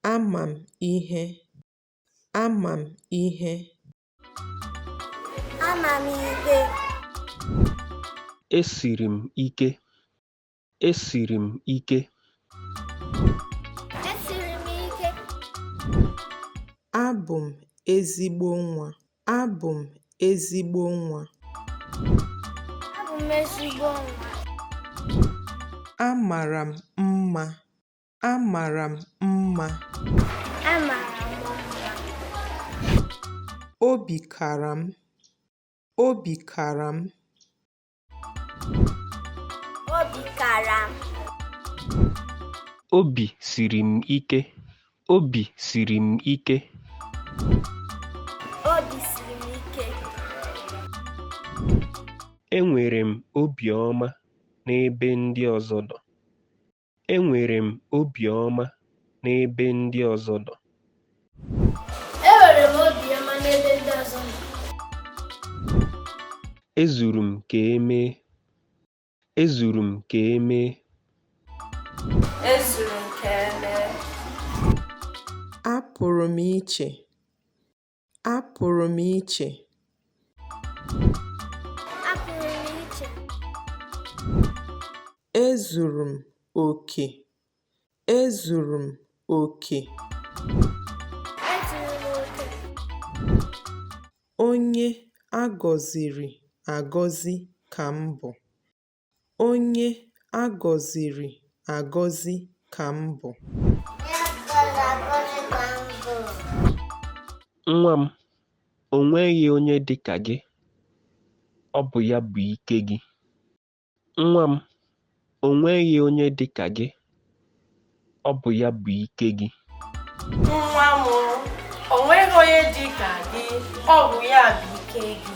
Ama m ihe. Ama m ihe. Ama m ihe. Esiri m ike. Esiri m ike. Esiri m ike. Abụ m ezigbo nwa. Abụ m ezigbo nwa. Abụ m ezigbo nwa. Amara m mma. Amara m mma. Amara m mma. Obi kara m. Obi kara m. Obi kara m. Obi siri m ike. Obi siri m ike. Obi siri m ike. Enwere m obiọma n'ebe ndị ọzọ nọ. Enwere m obiọma n'ebe ndị ọzọ nọ. Enwere m obiọma n'ebe ndị ọzọ nọ. Ezuru m ka emee. Ezuru m ka emee. Ezuru m ka emee. Apụrụ m iche. Apụrụ m iche. Apụrụ m iche. Ezuru m oke. Ezuru m oke. Ezuru m oke. Onye a gọziri agọzi ka m bụ. Onye a gọziri agọzi ka m bụ. Nwa m, o nweghị onye dị ka gị. Ọ bụ ya bụ ike gị. Nwa m, o nweghị onye dị ka gị. Ọ bụ ya bụ ike gị. Nwa m, o nweghị onye dị ka gị. Ọ bụ ya bụ ike gị.